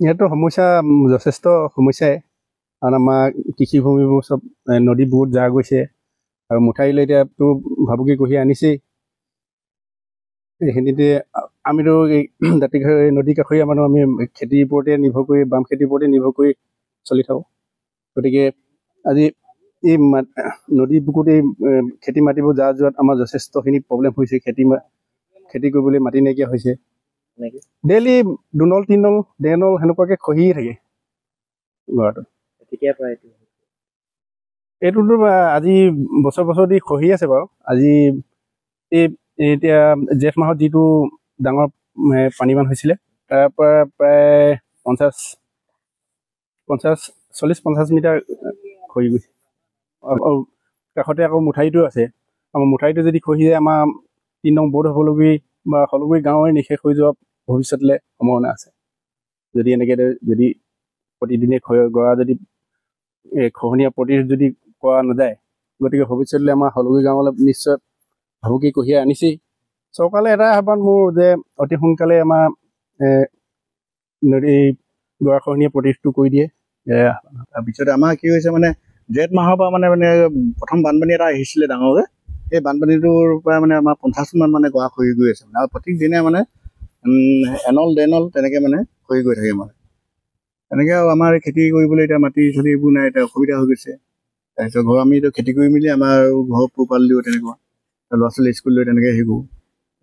ইয়াতো সমস্যা যথেষ্ট সমস্যাই কাৰণ আমাৰ কৃষিভূমিবোৰ চব নদী বহুত যা গৈছে আৰু মুঠাৰিলৈ এতিয়াতো ভাবুকি কঢ়িয়াই আনিছেই এইখিনিতে আমিতো এই নদী কাষৰীয়া মানুহ আমি খেতিৰ ওপৰতে নিৰ্ভৰ কৰি বাম খেতিৰ ওপৰতে নিৰ্ভৰ কৰি চলি থাকোঁ গতিকে আজি এই নদী বুকুত এই খেতি মাটিবোৰ যা যোৱাত আমাৰ যথেষ্টখিনি প্ৰব্লেম হৈছে খেতি কৰিবলৈ মাটি নাইকিয়া হৈছে ডেইলি 2 নল 3 নল 1.5 নল সেনেকুৱাকৈ খহিয়ে থাকে গৰাটো এইটোতো আজি বছৰ দি খহি আছে বাৰু আজি এতিয়া জেঠ মাহত যিটো ডাঙৰ পানীবান হৈছিলে তাৰ পৰা প্ৰায় 40-50 মিটাৰ খহি গৈছে কাষতে আকৌ মুঠাৰিটো আছে আমাৰ মুঠাৰিটো যদি খহি যায় আমাৰ 3 নং বৰ্ড হ'বলগী বা সকলোবোৰ গাঁৱৰে নিশেষ হৈ যোৱা ভৱিষ্যতলৈ সম্ভাৱনা আছে যদি এনেকৈ যদি প্ৰতিদিনে গৰা যদি খহনীয়া প্ৰতিৰোধ যদি কৰা নাযায় গতিকে ভৱিষ্যতলৈ আমাৰ সকলোবোৰ গাঁৱলৈ নিশ্চয় ভাবুকি কঢ়িয়াই আনিছেই চৰকাৰলৈ এটা আহ্বান মোৰ যে অতি সোনকালে আমাৰ নদী গৰাখহনীয়া প্ৰতিৰোধটো কৰি দিয়ে তাৰপিছত আমাৰ কি হৈছে মানে জেঠ মাহৰ পৰা মানে প্ৰথম বানপানী এটা আহিছিলে ডাঙৰকৈ সেই বানপানীটোৰ পৰা মানে আমাৰ 50 মান মানে গৰা খহি গৈ আছে আৰু প্ৰত্যেক দিনে মানে 1 নল 1.5 নল তেনেকৈ মানে খহি গৈ থাকে মানে তেনেকৈ আৰু আমাৰ খেতি কৰিবলৈ এতিয়া মাটি চাটি এইবোৰ নাই এতিয়া অসুবিধা হৈ গৈছে তাৰপিছত ঘৰ আমি এতিয়া খেতি কৰি মেলি আমাৰ ঘৰ পোহপাল দিওঁ তেনেকুৱা ল'ৰা ছোৱালী স্কুল লৈ তেনেকৈ হেৰি কৰোঁ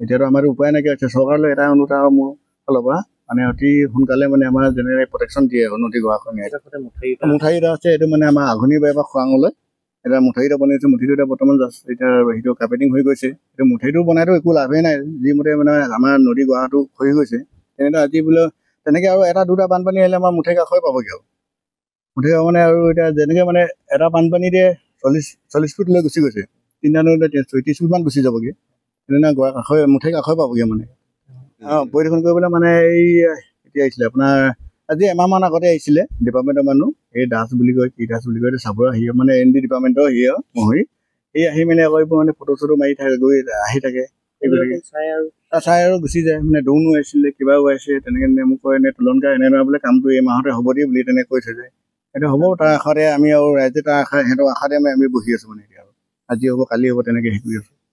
এতিয়াতো আমাৰতো উপায় নাইকিয়া হৈছে চৰকাৰলৈ এটা অনুৰোধ আৰু মোৰ ফালৰ পৰা মানে অতি সোনকালে মানে আমাৰ যেনেকৈ প্ৰটেকশ্যন দিয়ে নদী গৰাখহনীয়া মুঠাৰি এটা আছে এইটো মানে আমাৰ আঘোণী বাৰীৰ পৰা খৰাঙলৈ এটা মুঠাৰি এটা বনাইছে মুঠিটো এতিয়া বৰ্তমান জাষ্ট এতিয়া সেইটো কাৰ্পেটিং হৈ গৈছে এইটো মুঠাৰিটো বনাইতো একো লাভেই নাই যিমতে মানে আমাৰ নদী গৰাটো খহি গৈছে তেনেকৈ আজি বোলে তেনেকৈ আৰু এটা দুটা বানপানী আহিলে আমাৰ মুঠাৰি কাষই পাবগৈ আৰু মুঠাৰি মানে আৰু এতিয়া যেনেকৈ মানে এটা বানপানীতে 40 ফুট লৈ গুচি গৈছে 3টা নদীত 30 ফুটমান গুচি যাবগৈ তেনেকুৱা গৰা কাষৈ মুঠাৰি কাষৈ পাবগৈ মানে পৰিদৰ্শন কৰিবলৈ মানে এই এতিয়া আহিছিলে আপোনাৰ আজি এমাহমান আগতে আহিছিলে ডিপাৰ্টমেণ্টৰ মানুহ এই দাস বুলি কয় কি দাস বুলি কয় চাব আহি মানে ND ডিপাৰ্টমেণ্টৰ মহৰি এই আহি মানে আকৌ মানে ফটো চটো মাৰি থাকে গৈ আহি থাকে চাই আৰু গুচি যায় মানে দৌনো আহিছিলে কিবাও আহিছে তেনেকৈ মোক কয় এনে তুলনকা এনেদৰে বোলে কামটো এই মাহতে হ'ব দিয়ে বুলি তেনেকৈ কৈ থৈ যায় সেইটো হ'ব তাৰ আশাতে আমি আৰু ৰাইজে তাৰ আশা সিহঁতৰ আশাতে আমি বহি আছোঁ মানে এতিয়া আৰু আজি হ'ব কালি হ'ব তেনেকৈ হেৰি কৰি আছোঁ